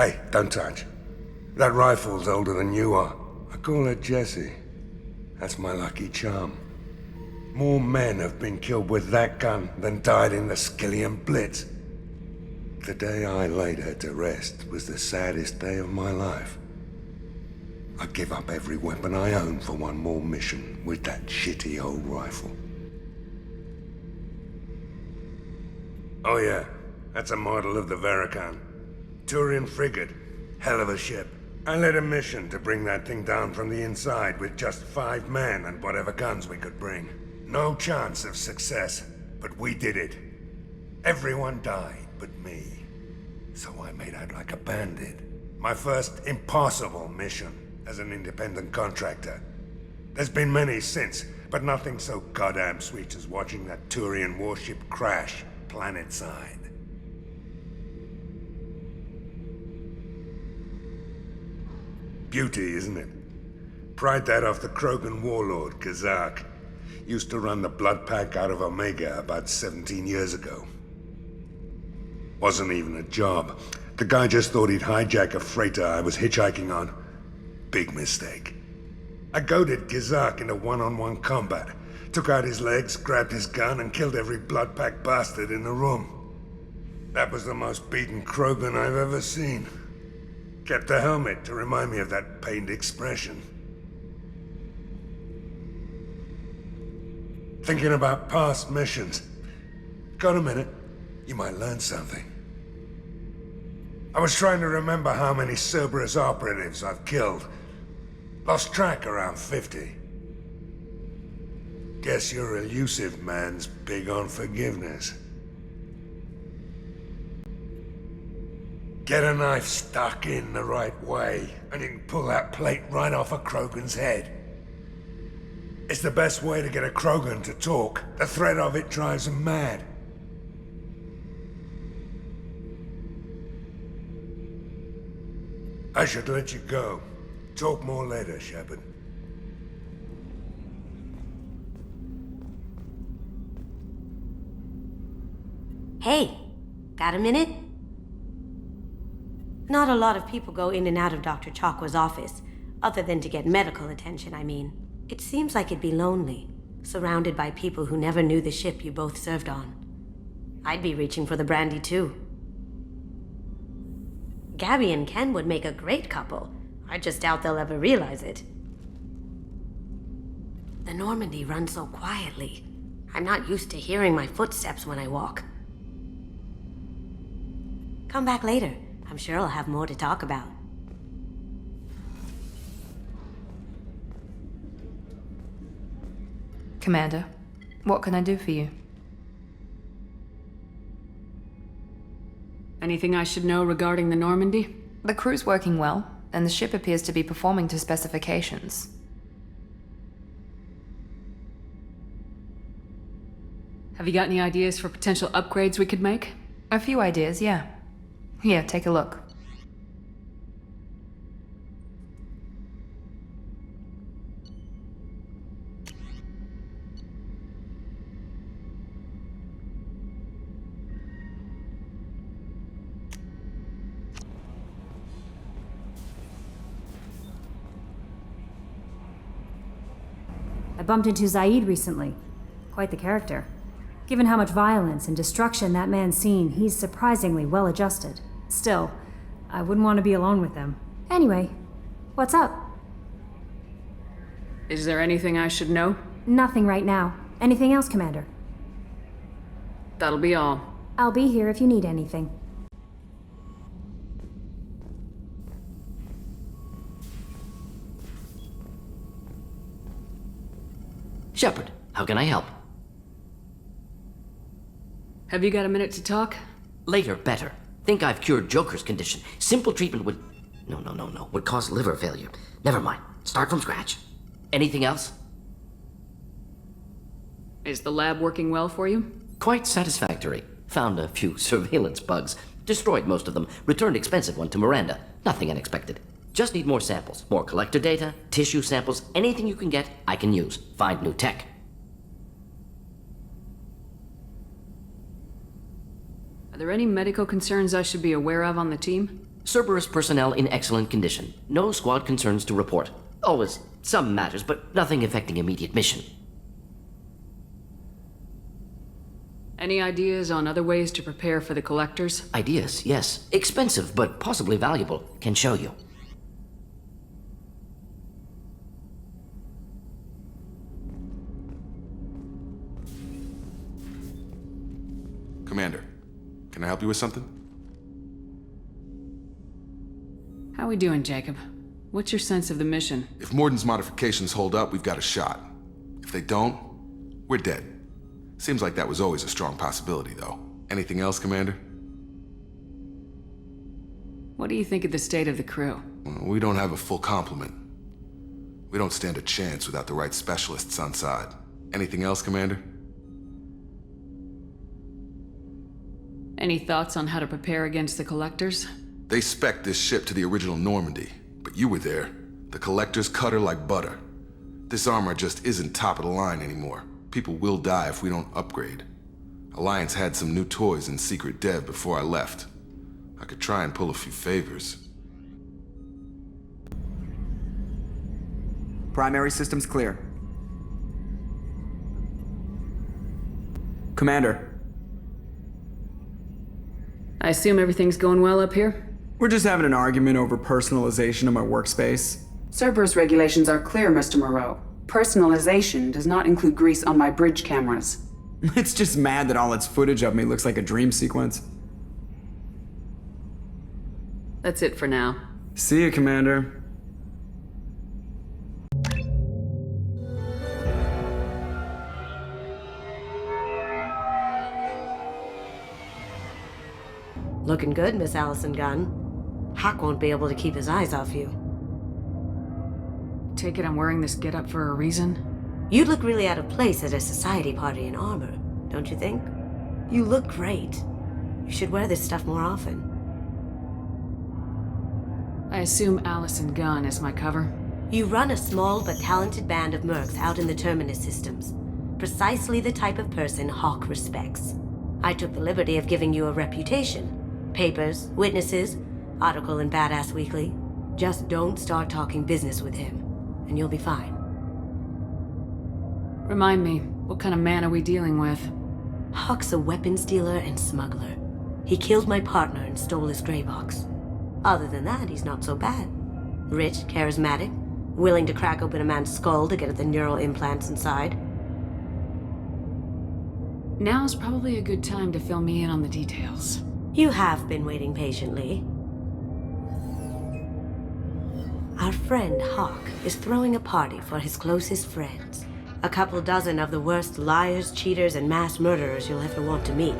Hey, don't touch. That rifle's older than you are. I call her Jessie. That's my lucky charm. More men have been killed with that gun than died in the Skillian Blitz. The day I laid her to rest was the saddest day of my life. I'd give up every weapon I own for one more mission with that shitty old rifle. Oh yeah, that's a model of the Veracon. Turian frigate. Hell of a ship. I led a mission to bring that thing down from the inside with just 5 men and whatever guns we could bring. No chance of success, but we did it. Everyone died but me. So I made out like a bandit. My first impossible mission as an independent contractor. There's been many since, but nothing so goddamn sweet as watching that Turian warship crash planet-side. Beauty, isn't it? Pried that off the Krogan warlord, Kazak. Used to run the blood pack out of Omega about 17 years ago. Wasn't even a job. The guy just thought he'd hijack a freighter I was hitchhiking on. Big mistake. I goaded Kazak into one-on-one combat. Took out his legs, grabbed his gun, and killed every blood pack bastard in the room. That was the most beaten Krogan I've ever seen. Kept a helmet to remind me of that pained expression. Thinking about past missions. Got a minute? You might learn something. I was trying to remember how many Cerberus operatives I've killed. Lost track around 50. Guess your elusive man's big on forgiveness. Get a knife stuck in the right way, and you can pull that plate right off a Krogan's head. It's the best way to get a Krogan to talk. The threat of it drives them mad. I should let you go. Talk more later, Shepard. Hey, got a minute? Not a lot of people go in and out of Dr. Chakwa's office, other than to get medical attention, I mean. It seems like it'd be lonely, surrounded by people who never knew the ship you both served on. I'd be reaching for the brandy too. Gabby and Ken would make a great couple. I just doubt they'll ever realize it. The Normandy runs so quietly. I'm not used to hearing my footsteps when I walk. Come back later. I'm sure I'll have more to talk about. Commander, what can I do for you? Anything I should know regarding the Normandy? The crew's working well, and the ship appears to be performing to specifications. Have you got any ideas for potential upgrades we could make? A few ideas, yeah. Here, take a look. I bumped into Zaeed recently. Quite the character. Given how much violence and destruction that man's seen, he's surprisingly well adjusted. Still, I wouldn't want to be alone with him. Anyway, what's up? Is there anything I should know? Nothing right now. Anything else, Commander? That'll be all. I'll be here if you need anything. Shepard, how can I help? Have you got a minute to talk? Later, better. Think I've cured Joker's condition. Simple treatment would... No. Would cause liver failure. Never mind. Start from scratch. Anything else? Is the lab working well for you? Quite satisfactory. Found a few surveillance bugs. Destroyed most of them. Returned expensive one to Miranda. Nothing unexpected. Just need more samples. More collector data, tissue samples, anything you can get, I can use. Find new tech. Are there any medical concerns I should be aware of on the team? Cerberus personnel in excellent condition. No squad concerns to report. Always some matters, but nothing affecting immediate mission. Any ideas on other ways to prepare for the collectors? Ideas, yes. Expensive, but possibly valuable. Can show you. Commander, can I help you with something? How we doing, Jacob? What's your sense of the mission? If Morden's modifications hold up, we've got a shot. If they don't, we're dead. Seems like that was always a strong possibility, though. Anything else, Commander? What do you think of the state of the crew? Well, we don't have a full complement. We don't stand a chance without the right specialists on side. Anything else, Commander? Any thoughts on how to prepare against the collectors? They spec'd this ship to the original Normandy, but you were there. The collectors cut her like butter. This armor just isn't top of the line anymore. People will die if we don't upgrade. Alliance had some new toys in secret dev before I left. I could try and pull a few favors. Primary systems clear. Commander, I assume everything's going well up here? we're just having an argument over personalization of my workspace. Cerberus regulations are clear, Mr. Moreau. Personalization does not include grease on my bridge cameras. It's just mad that all its footage of me looks like a dream sequence. That's it for now. See you, Commander. Looking good, Miss Allison Gunn. Hock won't be able to keep his eyes off you. Take it I'm wearing this getup for a reason? You'd look really out of place at a society party in armor, don't you think? You look great. You should wear this stuff more often. I assume Allison Gunn is my cover? You run a small but talented band of mercs out in the Terminus systems. Precisely the type of person Hock respects. I took the liberty of giving you a reputation. Papers, witnesses, article in Badass Weekly. Just don't start talking business with him, and you'll be fine. Remind me, what kind of man are we dealing with? Hock's a weapons dealer and smuggler. He killed my partner and stole his Graybox. Other than that, he's not so bad. Rich, charismatic, willing to crack open a man's skull to get at the neural implants inside. Now's probably a good time to fill me in on the details. You have been waiting patiently. Our friend Hock is throwing a party for his closest friends. A couple dozen of the worst liars, cheaters, and mass murderers you'll ever want to meet.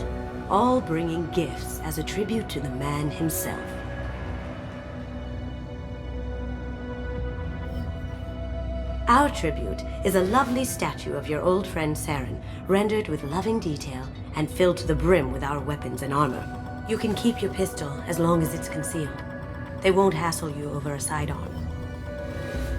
All bringing gifts as a tribute to the man himself. Our tribute is a lovely statue of your old friend Saren, rendered with loving detail and filled to the brim with our weapons and armor. You can keep your pistol as long as it's concealed. They won't hassle you over a sidearm.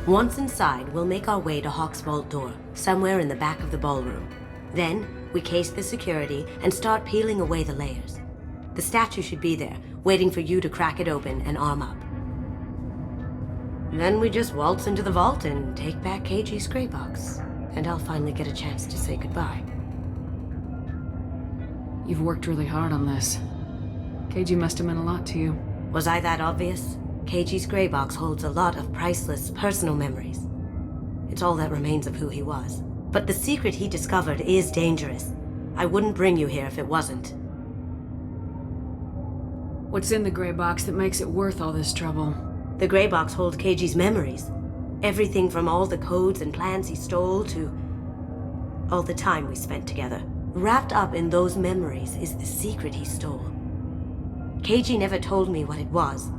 Once inside, we'll make our way to Hock's vault door, somewhere in the back of the ballroom. Then, we case the security and start peeling away the layers. The statue should be there, waiting for you to crack it open and arm up. Then we just waltz into the vault and take back KG's Graybox. And I'll finally get a chance to say goodbye. You've worked really hard on this. KG must have meant a lot to you. Was I that obvious? KG's Graybox holds a lot of priceless personal memories. It's all that remains of who he was. But the secret he discovered is dangerous. I wouldn't bring you here if it wasn't. What's in the gray box that makes it worth all this trouble? The Graybox holds KG's memories. Everything from all the codes and plans he stole to all the time we spent together. Wrapped up in those memories is the secret he stole. KG never told me what it was,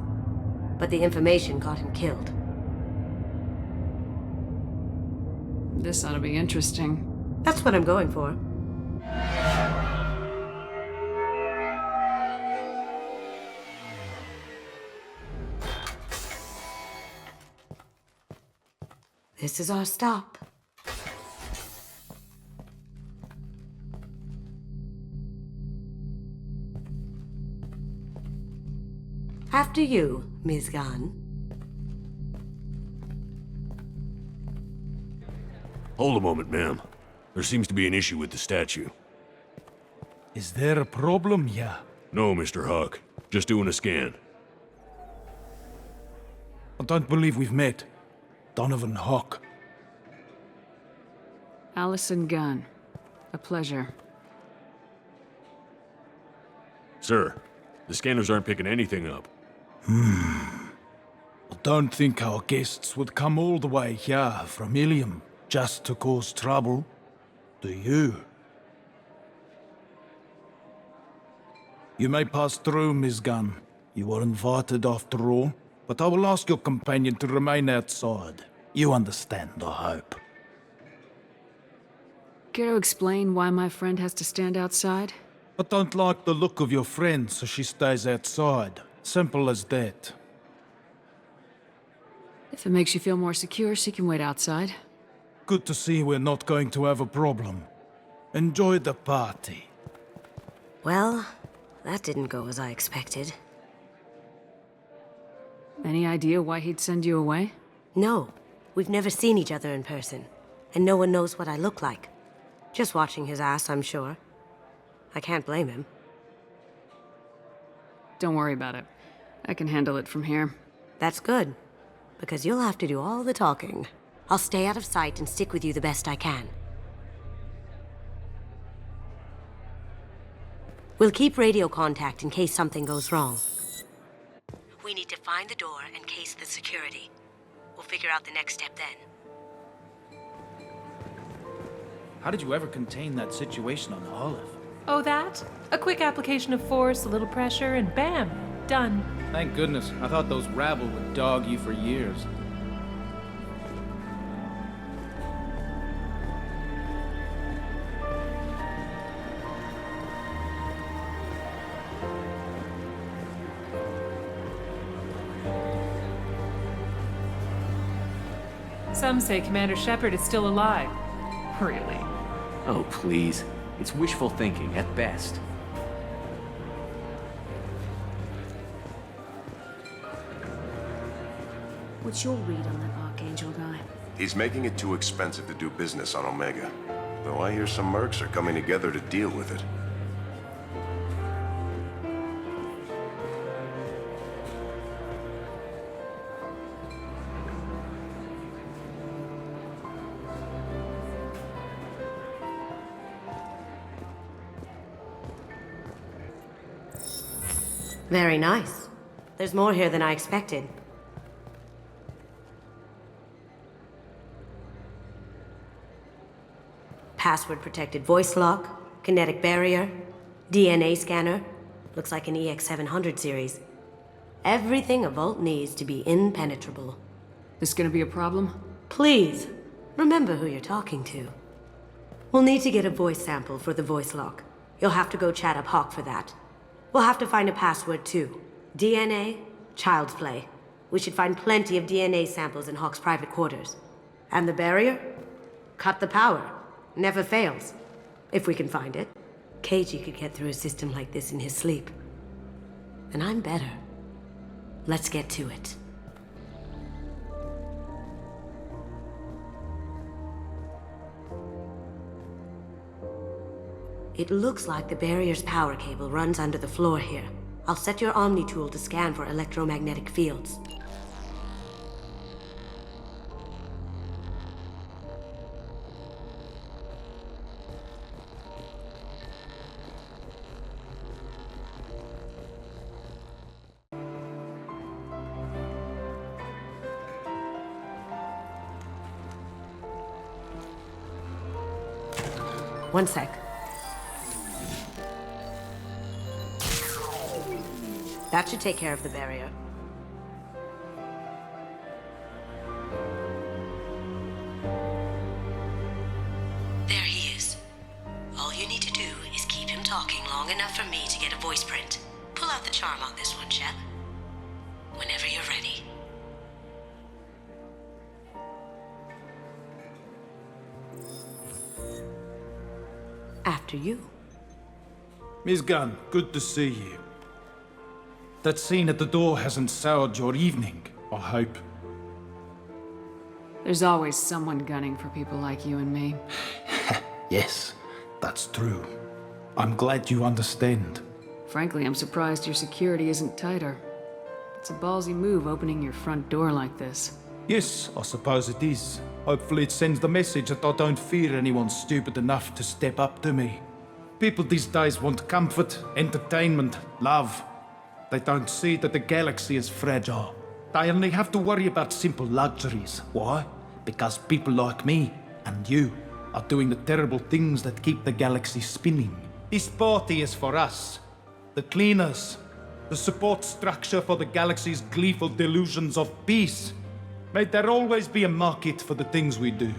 but the information got him killed. This ought to be interesting. That's what I'm going for. This is our stop. After you, Ms. Gunn. Hold a moment, ma'am. There seems to be an issue with the statue. Is there a problem, yeah? No, Mr. Hock. Just doing a scan. I don't believe we've met. Donovan Hock. Allison Gunn. A pleasure. Sir, the scanners aren't picking anything up. I don't think our guests would come all the way here from Ilium just to cause trouble. Do you? You may pass through, Ms. Gunn. You were invited after all, but I will ask your companion to remain outside. You understand, I hope. Care to explain why my friend has to stand outside? I don't like the look of your friend, so she stays outside. Simple as that. If it makes you feel more secure, she can wait outside. Good to see we're not going to have a problem. Enjoy the party. Well, that didn't go as I expected. Any idea why he'd send you away? No, we've never seen each other in person, and no one knows what I look like. Just watching his ass, I'm sure. I can't blame him. Don't worry about it. I can handle it from here. That's good, because you'll have to do all the talking. I'll stay out of sight and stick with you the best I can. We'll keep radio contact in case something goes wrong. We need to find the door and case the security. We'll figure out the next step then. How did you ever contain that situation on Olive? Oh, that? A quick application of force, a little pressure, and bam! Done. Thank goodness. I thought those rabble would dog you for years. Some say Commander Shepard is still alive. Really? Oh, please. It's wishful thinking at best. What's your read on that Archangel guy? He's making it too expensive to do business on Omega. Though I hear some mercs are coming together to deal with it. Very nice. There's more here than I expected. Password-protected voice lock, kinetic barrier, DNA scanner. Looks like an EX700 series. Everything a Vault needs to be impenetrable. This gonna be a problem? Please, remember who you're talking to. We'll need to get a voice sample for the voice lock. You'll have to go chat up Hock for that. We'll have to find a password too. DNA, child's play. We should find plenty of DNA samples in Hock's private quarters. And the barrier? Cut the power. Never fails. If we can find it. KG could get through a system like this in his sleep. And I'm better. Let's get to it. It looks like the barrier's power cable runs under the floor here. I'll set your Omni tool to scan for electromagnetic fields. One sec. That should take care of the barrier. There he is. All you need to do is keep him talking long enough for me to get a voice print. Pull out the charm on this one, Shep. Whenever you're ready. After you. Ms. Gunn, good to see you. That scene at the door hasn't soured your evening, I hope. There's always someone gunning for people like you and me. Yes, that's true. I'm glad you understand. Frankly, I'm surprised your security isn't tighter. It's a ballsy move opening your front door like this. Yes, I suppose it is. Hopefully it sends the message that I don't fear anyone stupid enough to step up to me. People these days want comfort, entertainment, love. They don't see that the galaxy is fragile. They only have to worry about simple luxuries. Why? Because people like me and you are doing the terrible things that keep the galaxy spinning. This party is for us, the cleaners, the support structure for the galaxy's gleeful delusions of peace. May there always be a market for the things we do.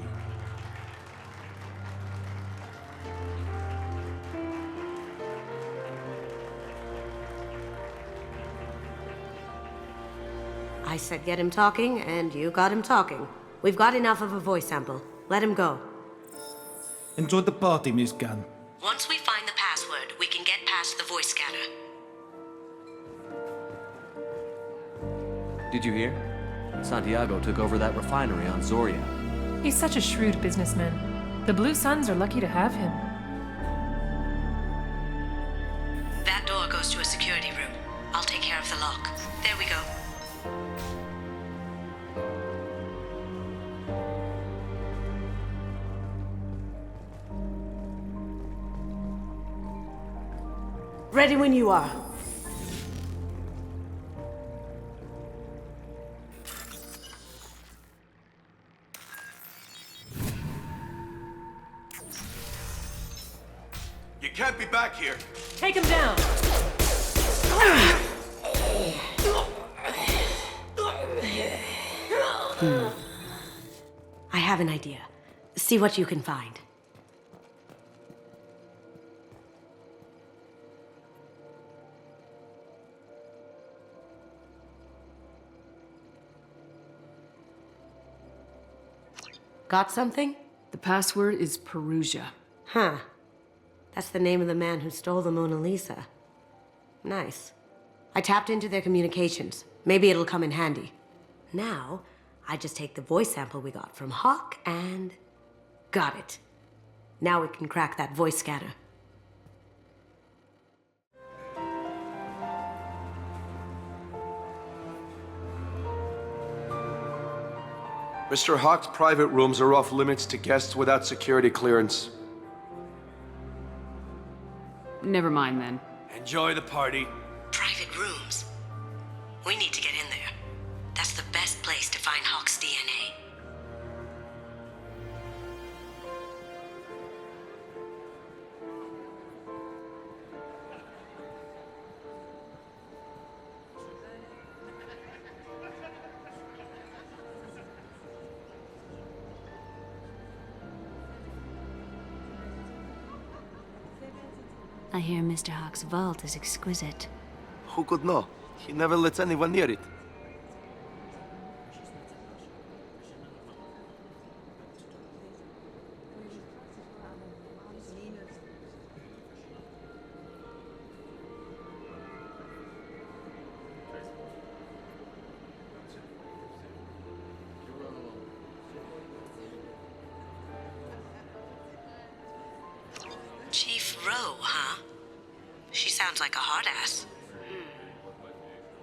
I said get him talking, and you got him talking. We've got enough of a voice sample. Let him go. Enjoy the party, Miss Gunn. Once we find the password, we can get past the voice scanner. Did you hear? Santiago took over that refinery on Zoria. He's such a shrewd businessman. The Blue Suns are lucky to have him. That door goes to a security room. I'll take care of the lock. There we go. Ready when you are. You can't be back here. Take him down! I have an idea. See what you can find. Got something? The password is Perugia. Huh. That's the name of the man who stole the Mona Lisa. Nice. I tapped into their communications. Maybe it'll come in handy. Now, I just take the voice sample we got from Hock and... got it. Now we can crack that voice scanner. Mr. Hock's private rooms are off limits to guests without security clearance. Never mind then. Enjoy the party. Private rooms. We need to get in there. That's the best place to find Hock's DNA. I hear Mr. Hock's vault is exquisite. Who could know? He never lets anyone near it. Chief Rowe, huh? She sounds like a hard ass.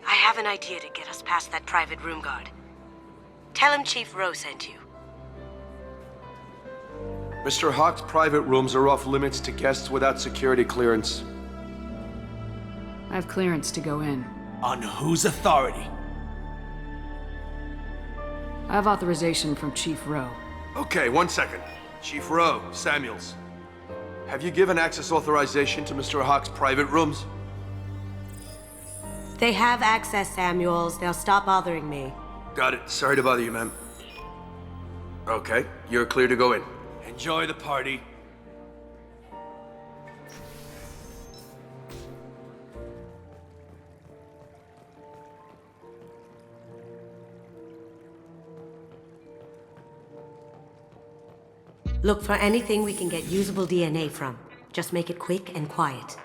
I have an idea to get us past that private room guard. Tell him Chief Rowe sent you. Mr. Hock's private rooms are off limits to guests without security clearance. I have clearance to go in. On whose authority? I have authorization from Chief Rowe. Okay, 1 second. Chief Rowe, Samuels. Have you given access authorization to Mr. Hock's private rooms? They have access, Samuels. They'll stop bothering me. Got it. Sorry to bother you, ma'am. Okay, you're clear to go in. Enjoy the party. Look for anything we can get usable DNA from. Just make it quick and quiet.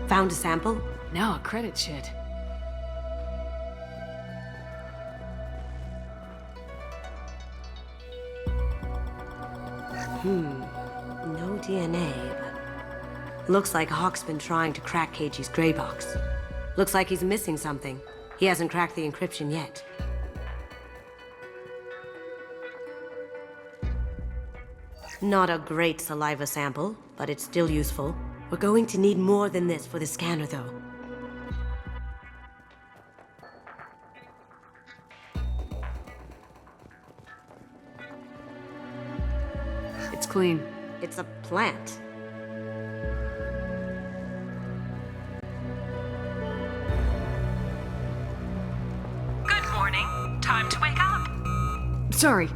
Found a sample? Now a credit shit. No DNA, but... Looks like Hock's been trying to crack KG's Graybox. Looks like he's missing something. He hasn't cracked the encryption yet. Not a great saliva sample, but it's still useful. We're going to need more than this for the scanner, though. It's clean. It's a plant. Good morning. Time to wake up. Sorry.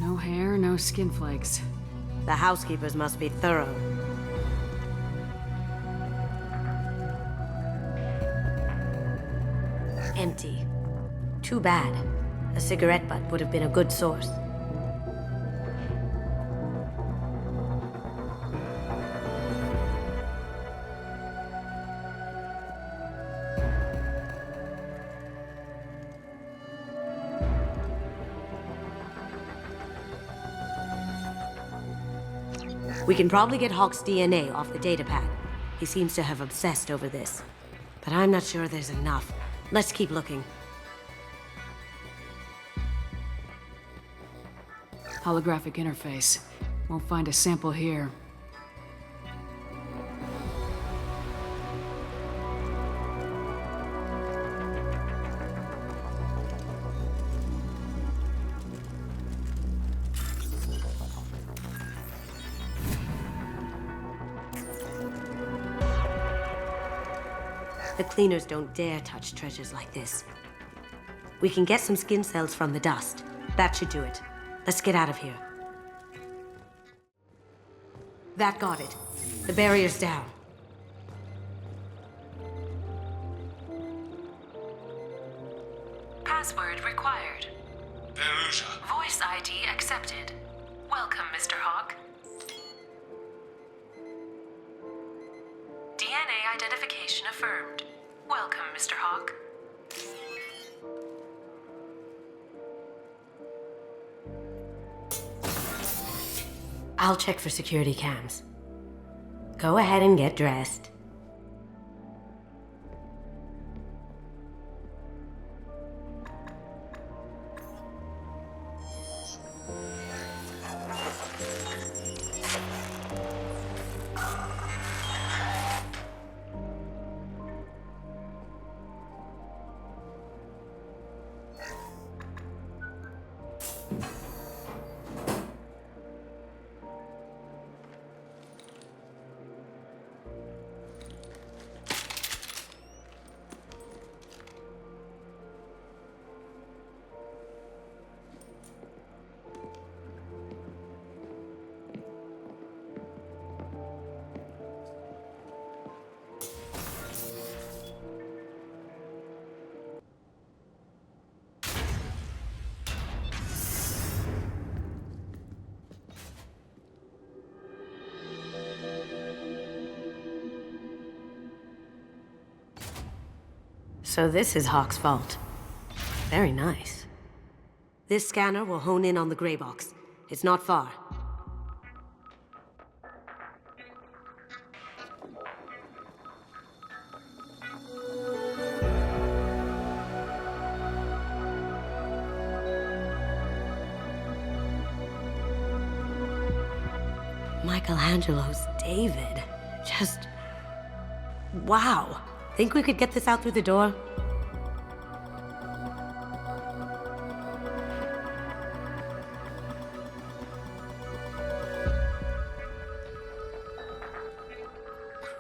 No hair, no skin flakes. The housekeepers must be thorough. Empty. Too bad. A cigarette butt would have been a good source. We can probably get Hock's DNA off the datapad. He seems to have obsessed over this. But I'm not sure there's enough. Let's keep looking. Holographic interface. Won't find a sample here. The cleaners don't dare touch treasures like this. We can get some skin cells from the dust. That should do it. Let's get out of here. That got it. The barrier's down. Password required. Voice ID accepted. Welcome, Mr. Hock. DNA identification affirmed. Welcome, Mr. Hock. I'll check for security cams. Go ahead and get dressed. So this is Hock's vault. Very nice. This scanner will hone in on the Graybox. It's not far. Michelangelo's David. Just... wow. Think we could get this out through the door?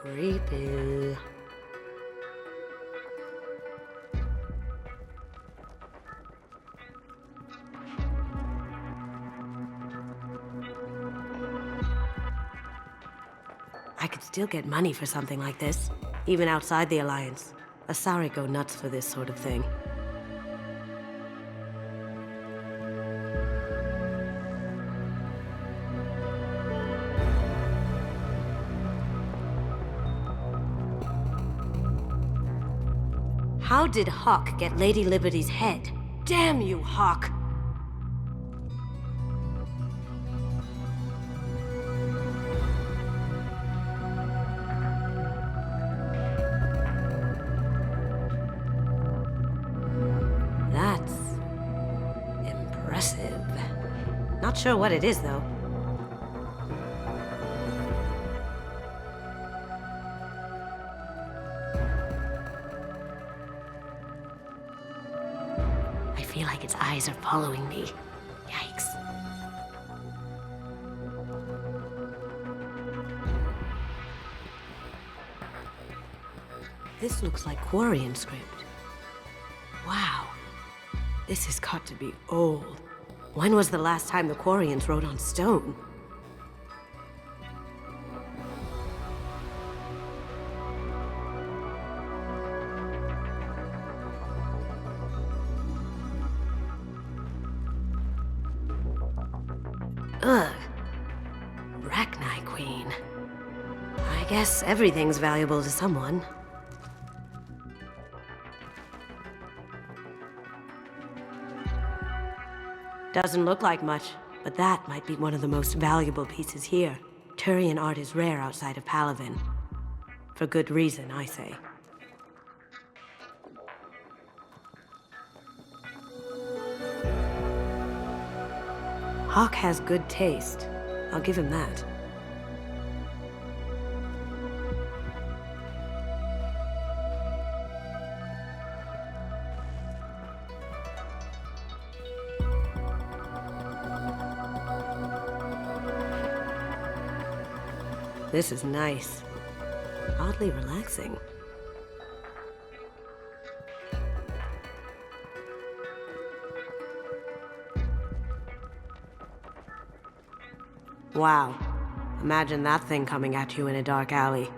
Creepy. I could still get money for something like this, even outside the Alliance. Asari go nuts for this sort of thing. How did Hock get Lady Liberty's head? Damn you, Hock! That's impressive. Not sure what it is, though. I feel like its eyes are following me. Yikes. This looks like Quarian script. Wow. This has got to be old. When was the last time the Quarians wrote on stone? Ugh. Rachni Queen. I guess everything's valuable to someone. Doesn't look like much, but that might be one of the most valuable pieces here. Turian art is rare outside of Palaven. For good reason, I say. Hock has good taste. I'll give him that. This is nice. Oddly relaxing. Wow. Imagine that thing coming at you in a dark alley.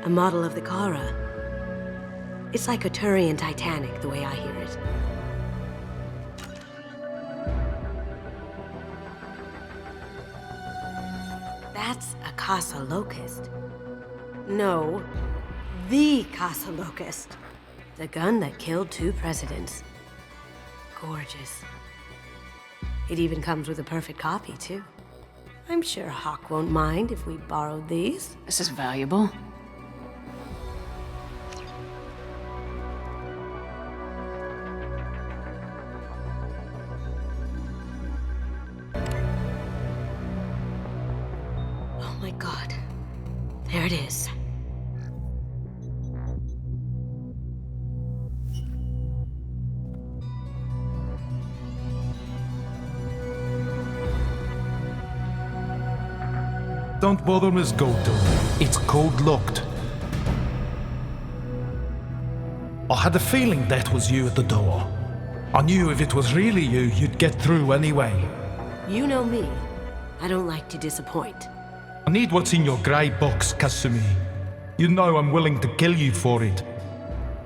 A model of the Kara. It's like a Turian Titanic, the way I hear it. That's a Casa Locust. No, the Casa Locust. The gun that killed 2 presidents. Gorgeous. It even comes with a perfect copy, too. I'm sure Hock won't mind if we borrowed these. This is valuable. Oh my God. There it is. Don't bother, Miss Goto. It's code locked. I had a feeling that was you at the door. I knew if it was really you, you'd get through anyway. You know me. I don't like to disappoint. I need what's in your grey box, Kasumi. You know I'm willing to kill you for it.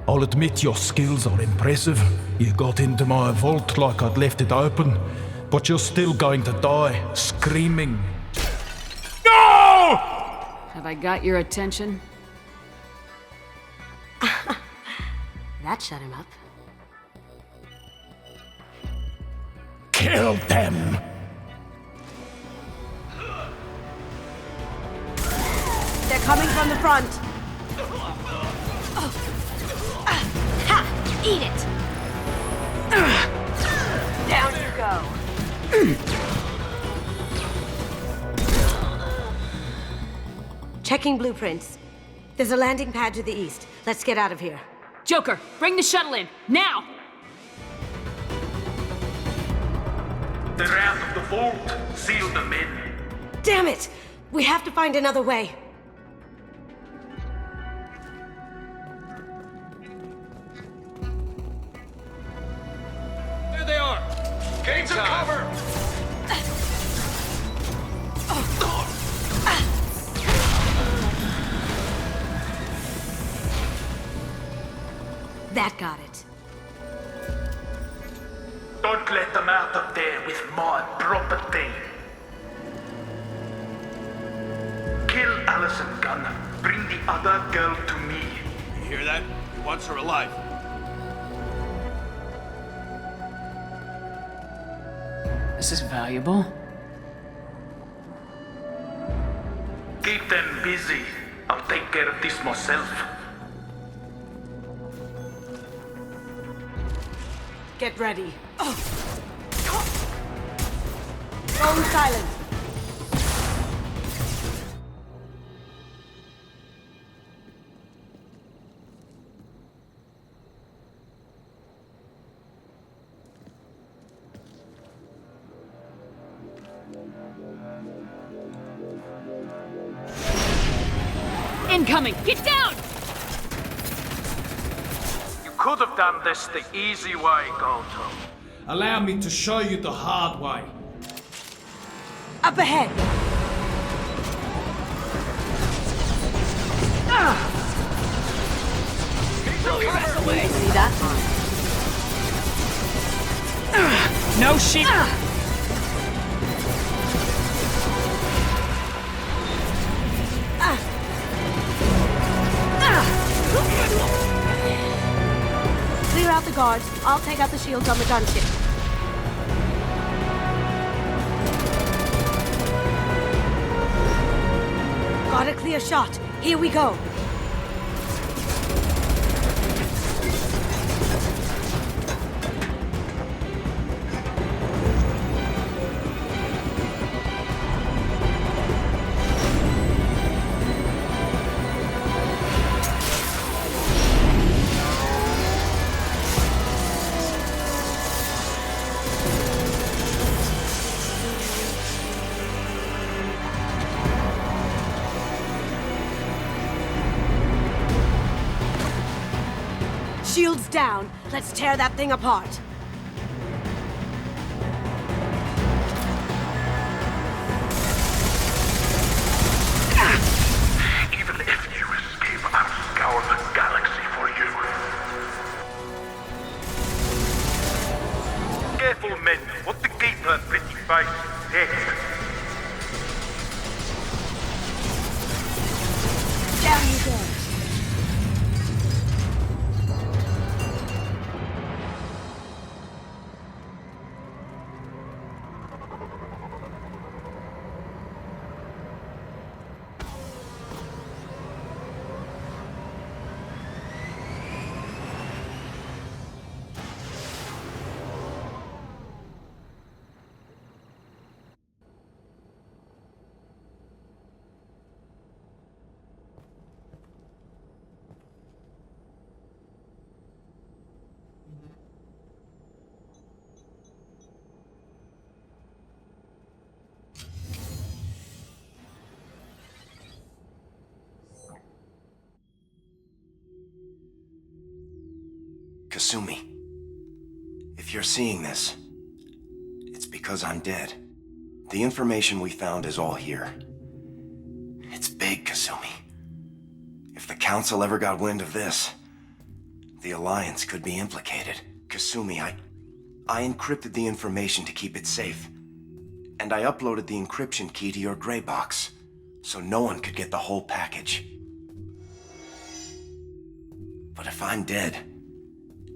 I'll admit your skills are impressive. You got into my vault like I'd left it open, but you're still going to die, screaming. No! Have I got your attention? That shut him up. Kill them! They're coming from the front. Ha! Eat it! Down you go. Checking blueprints. There's a landing pad to the east. Let's get out of here. Joker, bring the shuttle in, now! The wrath of the vault sealed them in. Damn it! We have to find another way. There they are! Gain some cover! That got it. Don't let them out of there with my property. Kill Allison Gunn. Bring the other girl to me. You hear that? He wants her alive. This is valuable. Keep them busy. I'll take care of this myself. Get ready. Phone silent. Incoming! Get down! You could have done this the easy way, Goto. Allow me to show you the hard way. Up ahead. Throw your ass away! See that? No shit! Clear out the guards. I'll take out the shields on the gunship. Got a clear shot. Here we go. Shields down. Let's tear that thing apart. Even if you escape, I'll scour the galaxy for you. Careful, men. Want to keep her pretty face dead. Down you go. Kasumi, if you're seeing this, it's because I'm dead. The information we found is all here. It's big, Kasumi. If the Council ever got wind of this, the Alliance could be implicated. Kasumi, I encrypted the information to keep it safe. And I uploaded the encryption key to your Graybox, so no one could get the whole package. But if I'm dead,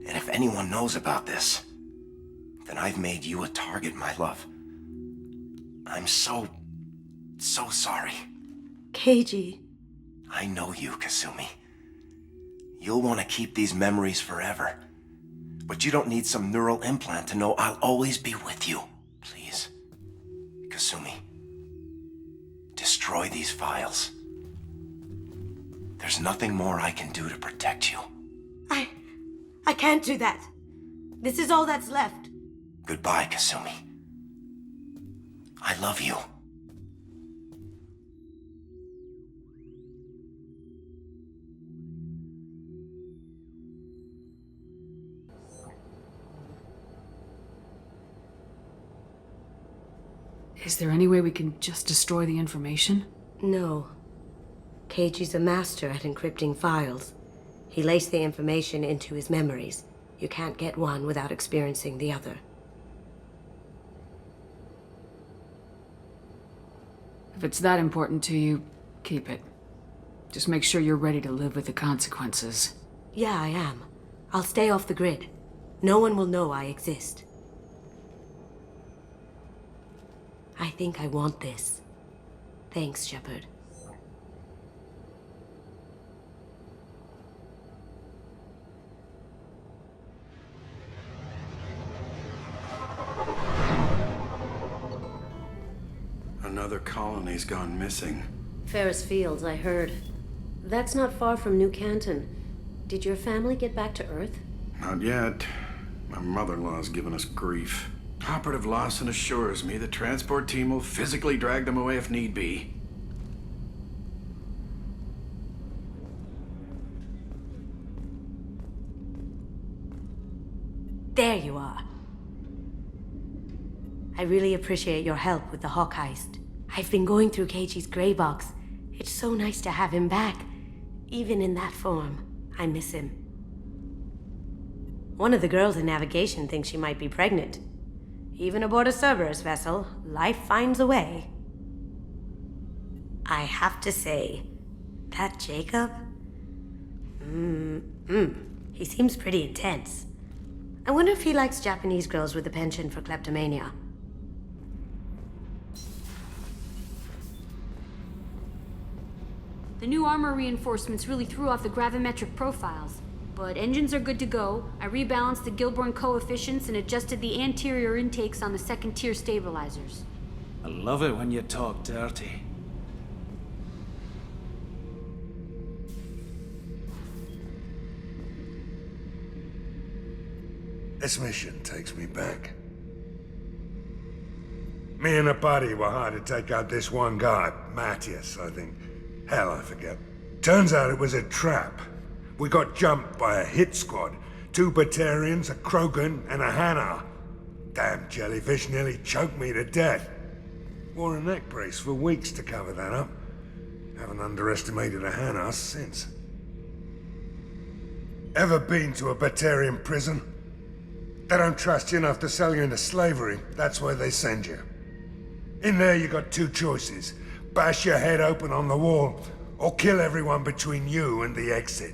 and if anyone knows about this, then I've made you a target, my love. I'm so sorry. Keiji. I know you, Kasumi. You'll want to keep these memories forever. But you don't need some neural implant to know I'll always be with you. Please, Kasumi, destroy these files. There's nothing more I can do to protect you. I can't do that. This is all that's left. Goodbye, Kasumi. I love you. Is there any way we can just destroy the information? No. Keiji's a master at encrypting files. He laced the information into his memories. You can't get one without experiencing the other. If it's that important to you, keep it. Just make sure you're ready to live with the consequences. Yeah, I am. I'll stay off the grid. No one will know I exist. I think I want this. Thanks, Shepard. Another colony's gone missing. Ferris Fields, I heard. That's not far from New Canton. Did your family get back to Earth? Not yet. My mother-in-law's given us grief. Operative Lawson assures me the transport team will physically drag them away if need be. There you are. I really appreciate your help with the Hock heist. I've been going through Keiichi's Graybox. It's so nice to have him back. Even in that form, I miss him. One of the girls in navigation thinks she might be pregnant. Even aboard a Cerberus vessel, life finds a way. I have to say, that Jacob? He seems pretty intense. I wonder if he likes Japanese girls with a penchant for kleptomania. The new armor reinforcements really threw off the gravimetric profiles. But engines are good to go. I rebalanced the Gilborn coefficients and adjusted the anterior intakes on the second-tier stabilizers. I love it when you talk dirty. This mission takes me back. Me and a buddy were hired to take out this one guy, Matthias, I think. Hell, I forget. Turns out it was a trap. We got jumped by a hit squad. 2 Batarians, a Krogan, and a Hanar. Damn jellyfish nearly choked me to death. Wore a neck brace for weeks to cover that up. Haven't underestimated a Hanar since. Ever been to a Batarian prison? They don't trust you enough to sell you into slavery. That's where they send you. In there you got 2 choices. Bash your head open on the wall, or kill everyone between you and the exit.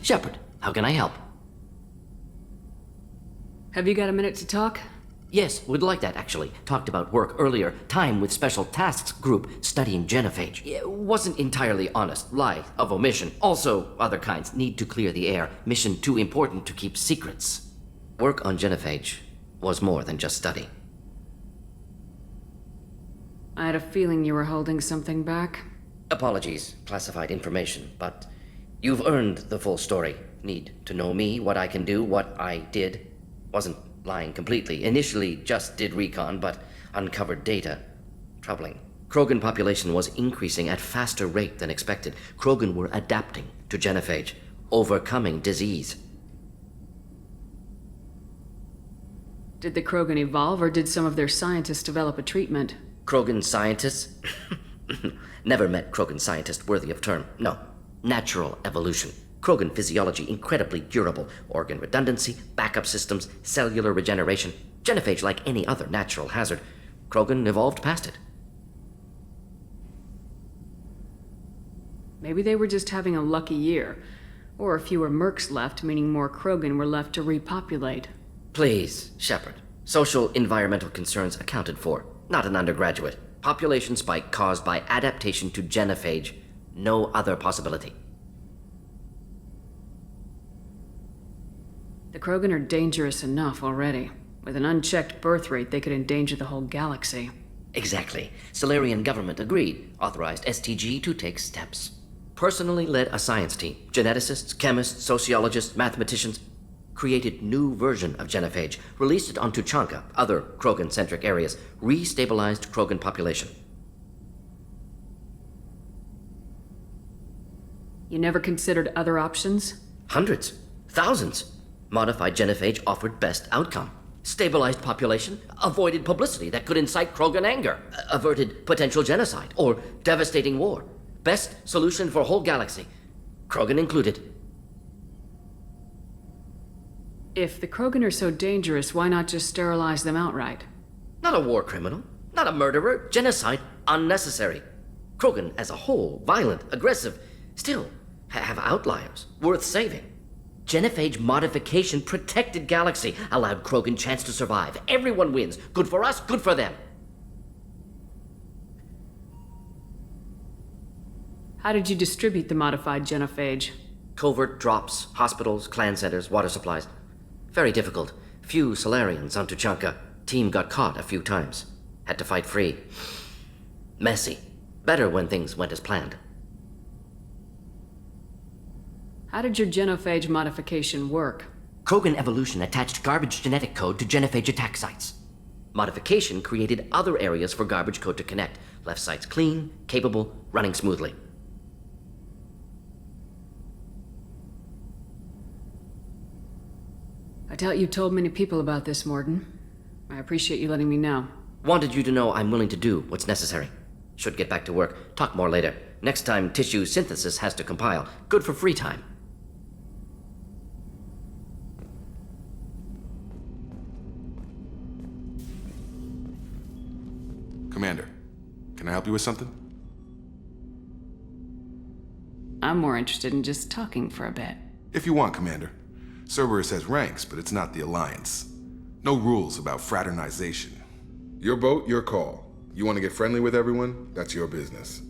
Shepard, how can I help? Have you got a minute to talk? Yes, would like that, actually. Talked about work earlier. Time with Special Tasks Group studying genophage. Wasn't entirely honest. Lie of omission. Also, other kinds. Need to clear the air. Mission too important to keep secrets. Work on genophage was more than just study. I had a feeling you were holding something back. Apologies, classified information, but you've earned the full story. Need to know me, what I can do, what I did. Wasn't lying completely. Initially just did recon, but uncovered data. Troubling. Krogan population was increasing at faster rate than expected. Krogan were adapting to genophage, overcoming disease. Did the Krogan evolve, or did some of their scientists develop a treatment? Krogan scientists? Never met Krogan scientist worthy of term. No. Natural evolution. Krogan physiology incredibly durable. Organ redundancy, backup systems, cellular regeneration. Genophage like any other natural hazard. Krogan evolved past it. Maybe they were just having a lucky year. Or fewer mercs left, meaning more Krogan were left to repopulate. Please, Shepard. Social environmental concerns accounted for. Not an undergraduate. Population spike caused by adaptation to genophage. No other possibility. The Krogan are dangerous enough already. With an unchecked birth rate, they could endanger the whole galaxy. Exactly. Solarian government agreed. Authorized STG to take steps. Personally led a science team. Geneticists, chemists, sociologists, mathematicians. Created new version of genophage. Released it on Tuchanka, other Krogan-centric areas. Restabilized Krogan population. You never considered other options? Hundreds. Thousands. Modified genophage offered best outcome. Stabilized population, avoided publicity that could incite Krogan anger, averted potential genocide or devastating war. Best solution for whole galaxy, Krogan included. If the Krogan are so dangerous, why not just sterilize them outright? Not a war criminal, not a murderer, genocide, unnecessary. Krogan as a whole, violent, aggressive, still have outliers, worth saving. Genophage modification protected galaxy, allowed Krogan chance to survive. Everyone wins. Good for us, good for them. How did you distribute the modified genophage? Covert drops, hospitals, clan centers, water supplies. Very difficult. Few Solarians on Tuchanka. Team got caught a few times. Had to fight free. Messy. Better when things went as planned. How did your genophage modification work? Krogan evolution attached garbage genetic code to genophage attack sites. Modification created other areas for garbage code to connect. Left sites clean, capable, running smoothly. I doubt you told many people about this, Morden. I appreciate you letting me know. Wanted you to know I'm willing to do what's necessary. Should get back to work. Talk more later. Next time tissue synthesis has to compile. Good for free time. Commander, can I help you with something? I'm more interested in just talking for a bit. If you want, Commander. Cerberus has ranks, but it's not the Alliance. No rules about fraternization. Your boat, your call. You want to get friendly with everyone? That's your business.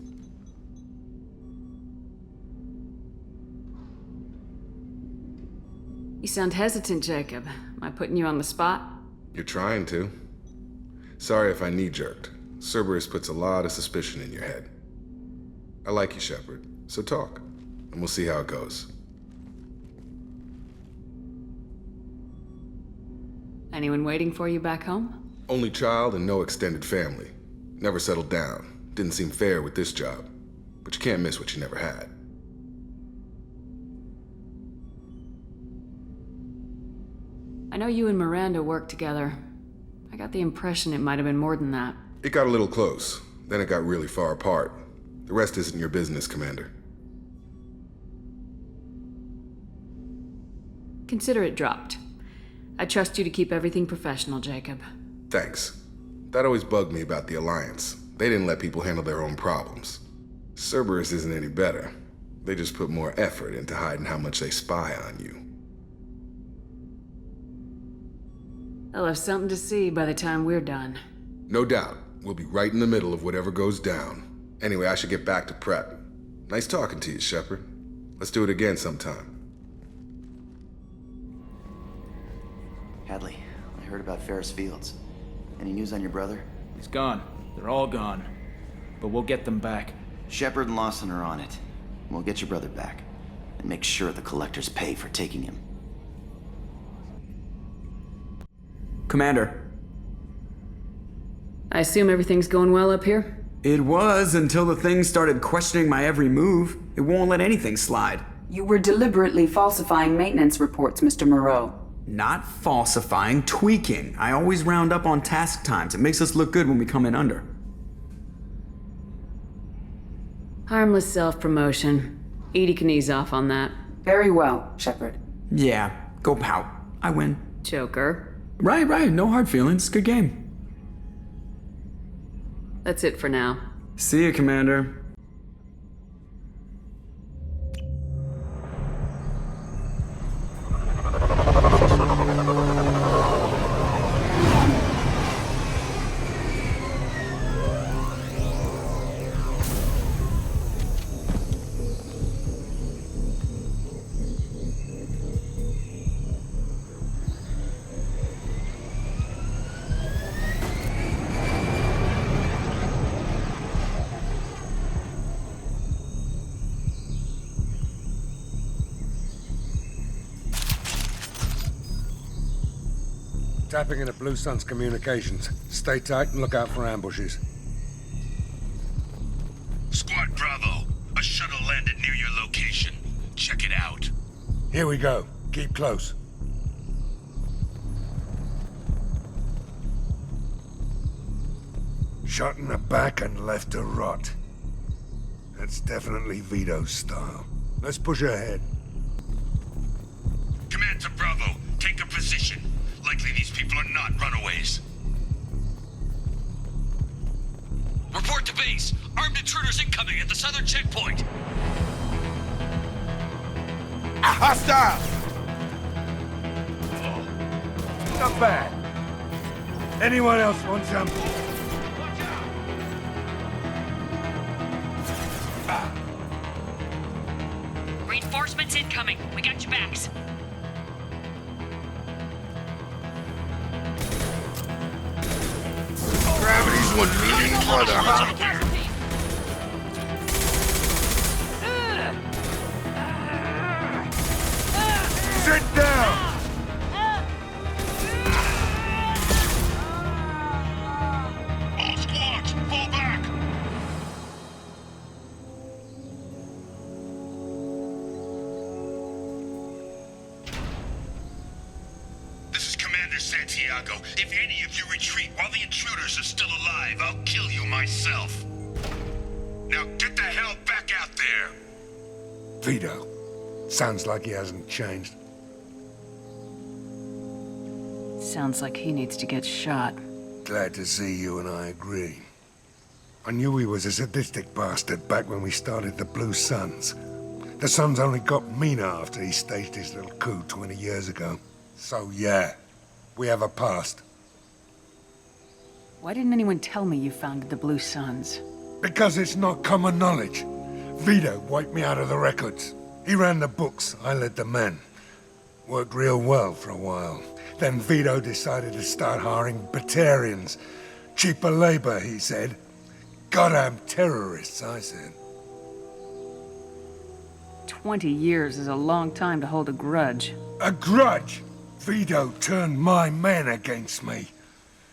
You sound hesitant, Jacob. Am I putting you on the spot? You're trying to. Sorry if I knee-jerked. Cerberus puts a lot of suspicion in your head. I like you, Shepard, so talk, and we'll see how it goes. Anyone waiting for you back home? Only child and no extended family. Never settled down. Didn't seem fair with this job. But you can't miss what you never had. I know you and Miranda worked together. I got the impression it might have been more than that. It got a little close. Then it got really far apart. The rest isn't your business, Commander. Consider it dropped. I trust you to keep everything professional, Jacob. Thanks. That always bugged me about the Alliance. They didn't let people handle their own problems. Cerberus isn't any better. They just put more effort into hiding how much they spy on you. I'll have something to see by the time we're done. No doubt. We'll be right in the middle of whatever goes down. Anyway, I should get back to prep. Nice talking to you, Shepard. Let's do it again sometime. Hadley, I heard about Ferris Fields. Any news on your brother? He's gone. They're all gone. But we'll get them back. Shepard and Lawson are on it. We'll get your brother back. And make sure the collectors pay for taking him. Commander. I assume everything's going well up here? It was until the thing started questioning my every move. It won't let anything slide. You were deliberately falsifying maintenance reports, Mr. Moreau. Not falsifying, tweaking. I always round up on task times. It makes us look good when we come in under. Harmless self-promotion. Edie can ease off on that. Very well, Shepard. Yeah, go pout. I win. Joker. Right. No hard feelings. Good game. That's it for now. See you, Commander. Tapping into Blue Sun's communications. Stay tight and look out for ambushes. Squad Bravo, a shuttle landed near your location. Check it out. Here we go. Keep close. Shot in the back and left to rot. That's definitely Vito's style. Let's push ahead. Command to Bravo. Take a position. Likely these people are not runaways. Report to base. Armed intruders incoming at the southern checkpoint. Hostile! Not bad. Anyone else want some? Reinforcements incoming. We got your backs. Gravity's one meeting brother, huh? Sit down! All squads, fall back! This is Commander Santiago. If any of you retreat while the intruders are still alive, I'll kill you myself. Now get the hell back out there! Vito. Sounds like he hasn't changed. Sounds like he needs to get shot. Glad to see you and I agree. I knew he was a sadistic bastard back when we started the Blue Suns. The Suns only got meaner after he staged his little coup 20 years ago. So yeah, we have a past. Why didn't anyone tell me you founded the Blue Suns? Because it's not common knowledge. Vito wiped me out of the records. He ran the books, I led the men. Worked real well for a while. Then Vito decided to start hiring Batarians. Cheaper labor, he said. Goddamn terrorists, I said. 20 years is a long time to hold a grudge. A grudge? Vito turned my men against me.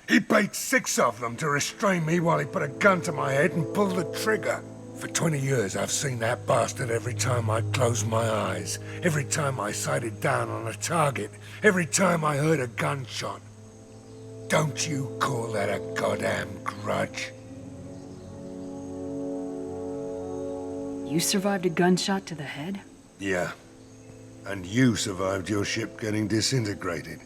He paid 6 of them to restrain me while he put a gun to my head and pulled the trigger. For 20 years, I've seen that bastard every time I closed my eyes, every time I sighted down on a target, every time I heard a gunshot. Don't you call that a goddamn grudge? You survived a gunshot to the head? Yeah. And you survived your ship getting disintegrated.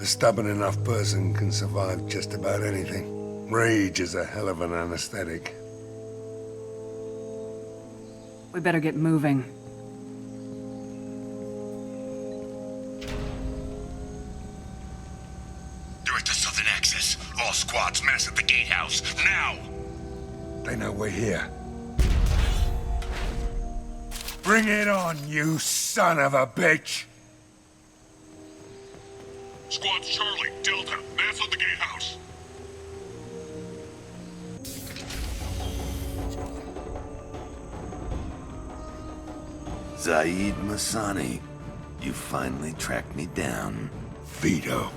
A stubborn enough person can survive just about anything. Rage is a hell of an anesthetic. We better get moving. Direct to southern access. All squads mass at the gatehouse. Now! They know we're here. Bring it on, you son of a bitch! Squads Charlie, Delta, mass at the gatehouse. Zaeed Masani, you finally tracked me down. Vito.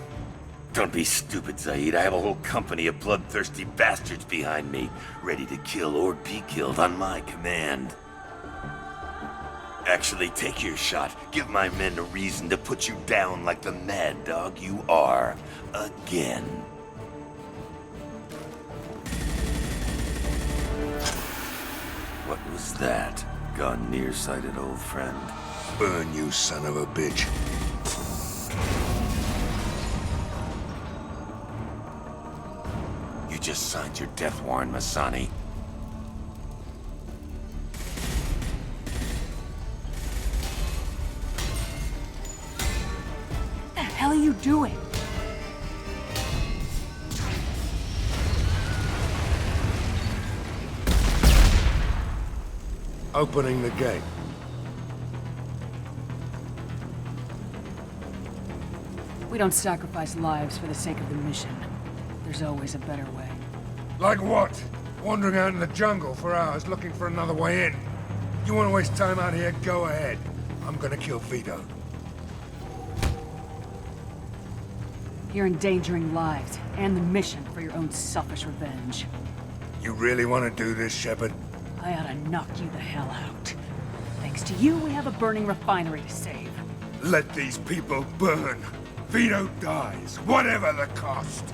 Don't be stupid, Zaeed. I have a whole company of bloodthirsty bastards behind me, ready to kill or be killed on my command. Actually, take your shot. Give my men a reason to put you down like the mad dog you are. Again. What was that? Gone nearsighted, old friend. Burn, you son of a bitch. You just signed your death warrant, Masani. What the hell are you doing? Opening the gate. We don't sacrifice lives for the sake of the mission. There's always a better way. Like what? Wandering out in the jungle for hours looking for another way in. You want to waste time out here? Go ahead. I'm gonna kill Vito. You're endangering lives and the mission for your own selfish revenge. You really want to do this, Shepard? I ought to knock you the hell out. Thanks to you, we have a burning refinery to save. Let these people burn. Vito dies, whatever the cost.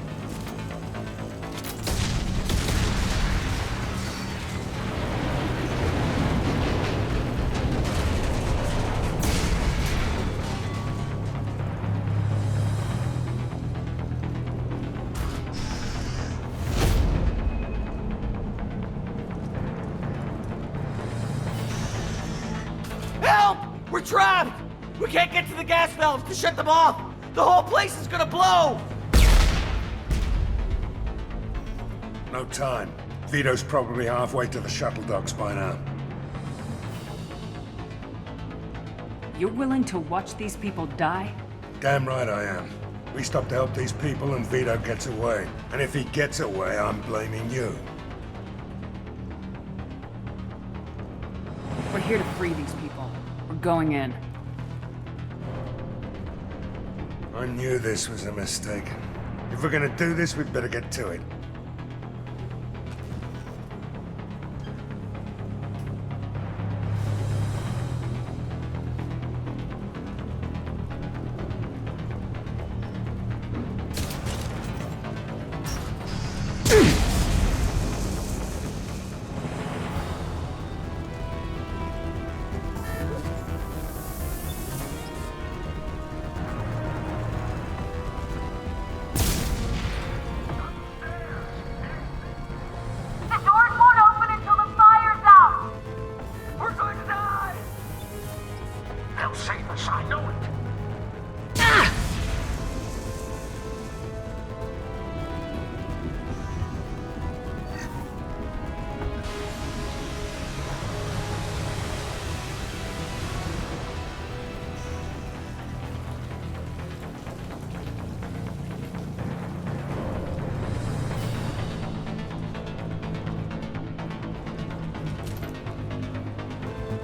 We're trapped! We can't get to the gas valves to shut them off! The whole place is gonna blow! No time. Vito's probably halfway to the shuttle docks by now. You're willing to watch these people die? Damn right I am. We stop to help these people and Vito gets away. And if he gets away, I'm blaming you. We're here to free these people. We're going in. I knew this was a mistake. If we're gonna do this, we'd better get to it.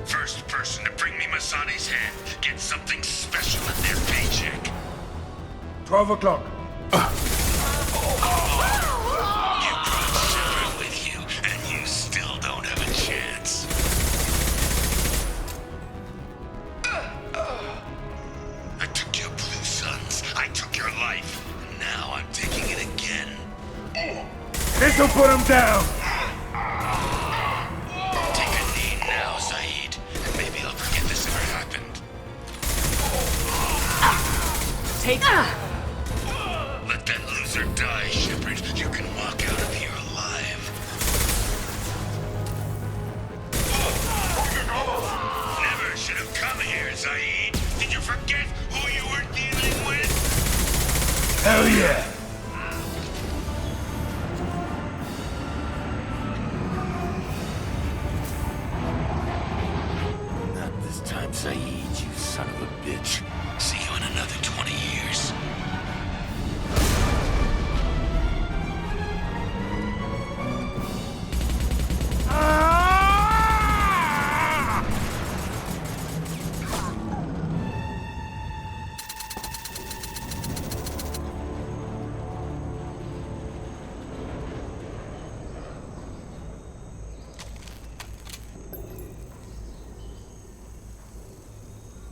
First person to bring me Masani's head gets something special in their paycheck. 12 o'clock. You brought Shepard with you, and you still don't have a chance. I took your blue suns. I took your life. And now I'm taking it again. This'll put him down! Take a knee now, Zaeed, and maybe I'll forget this ever happened. Take Let that loser die, Shepard. You can walk out of here alive. Never should have come here, Zaeed. Did you forget who you were dealing with? Hell yeah! Not this time, Zaeed, you son of a bitch. See you in another 20 years.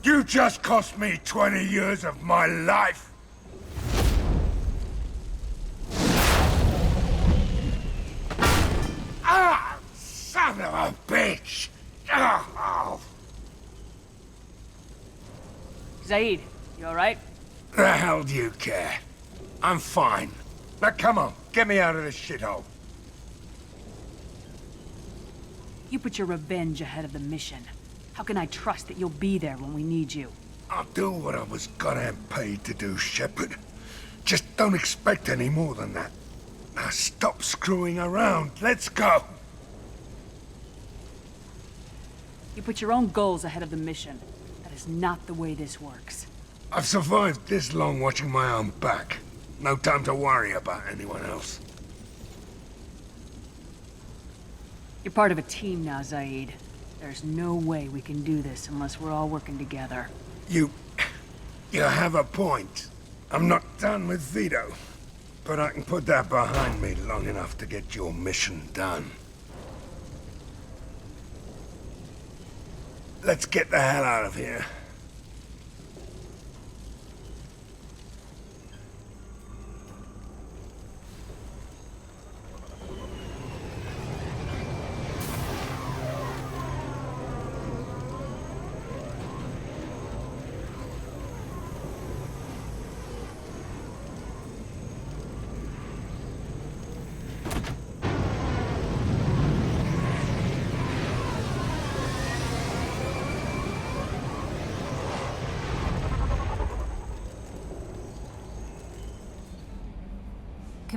You just cost me 20 years of my life! Ah! Son of a bitch! Oh. Zaeed, you alright? The hell do you care? I'm fine. Now come on, get me out of this shithole. You put your revenge ahead of the mission. How can I trust that you'll be there when we need you? I'll do what I was goddamn paid to do, Shepard. Just don't expect any more than that. Now stop screwing around. Let's go. You put your own goals ahead of the mission. That is not the way this works. I've survived this long watching my own back. No time to worry about anyone else. You're part of a team now, Zaeed. There's no way we can do this unless we're all working together. You have a point. I'm not done with Vito. But I can put that behind me long enough to get your mission done. Let's get the hell out of here.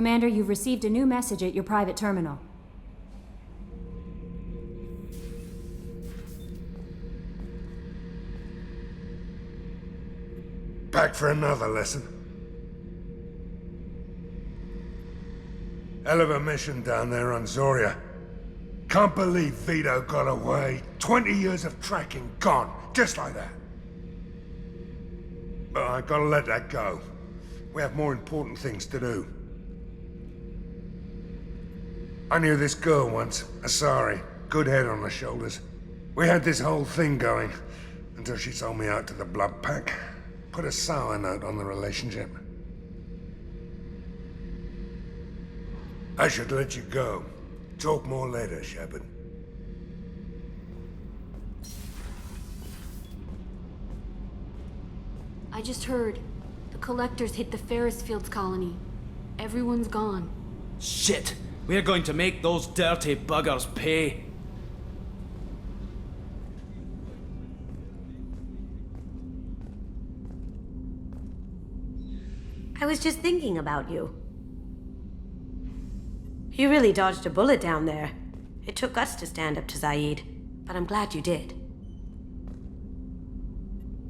Commander, you've received a new message at your private terminal. Back for another lesson. Hell of a mission down there on Zoria. Can't believe Vito got away. 20 years of tracking gone, just like that. But I gotta let that go. We have more important things to do. I knew this girl once, Asari. Good head on her shoulders. We had this whole thing going, until she sold me out to the Blood Pack. Put a sour note on the relationship. I should let you go. Talk more later, Shepard. I just heard. The Collectors hit the Ferris Fields colony. Everyone's gone. Shit! We're going to make those dirty buggers pay. I was just thinking about you. You really dodged a bullet down there. It took us to stand up to Zaeed, but I'm glad you did.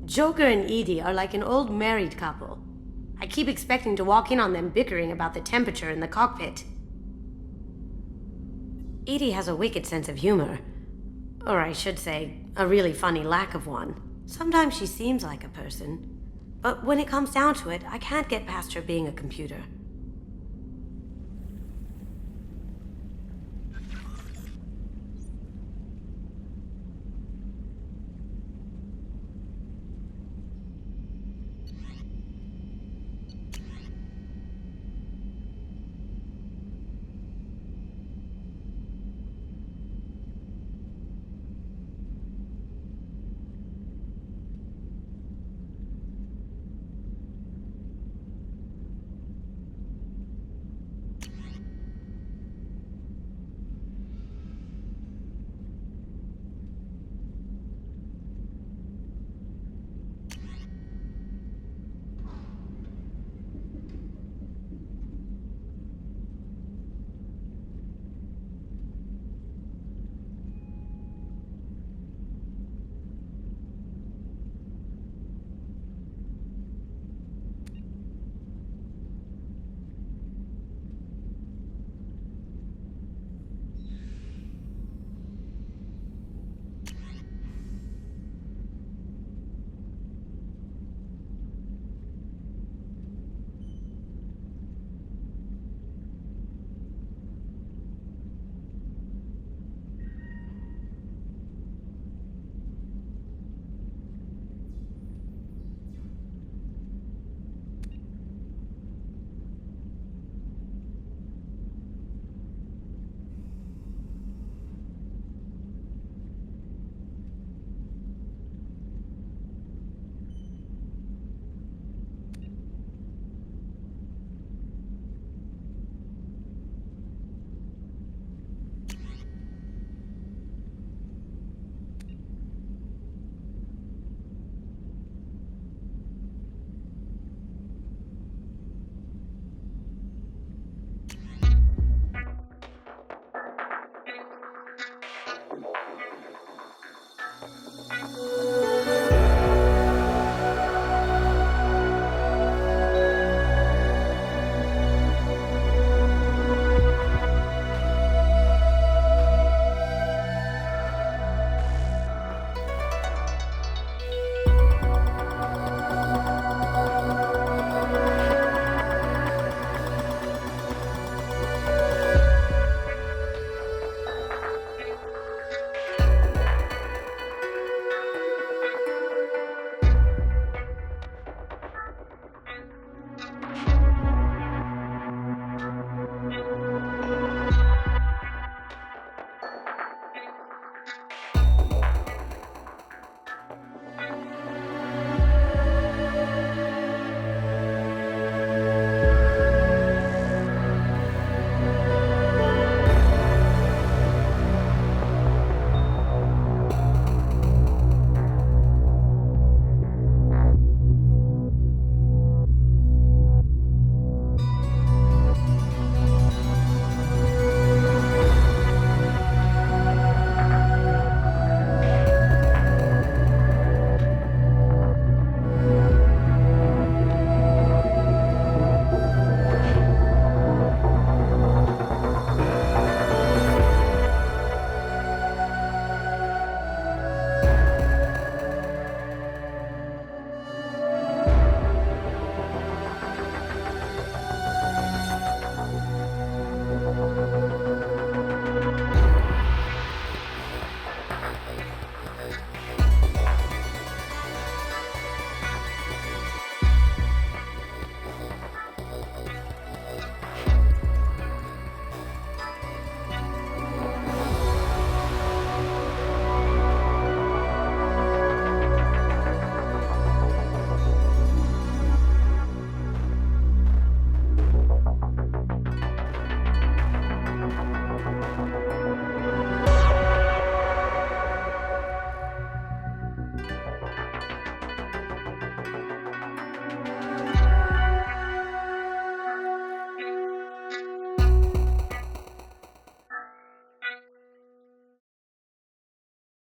Joker and Edie are like an old married couple. I keep expecting to walk in on them bickering about the temperature in the cockpit. Edie has a wicked sense of humor. Or I should say, a really funny lack of one. Sometimes she seems like a person. But when it comes down to it, I can't get past her being a computer.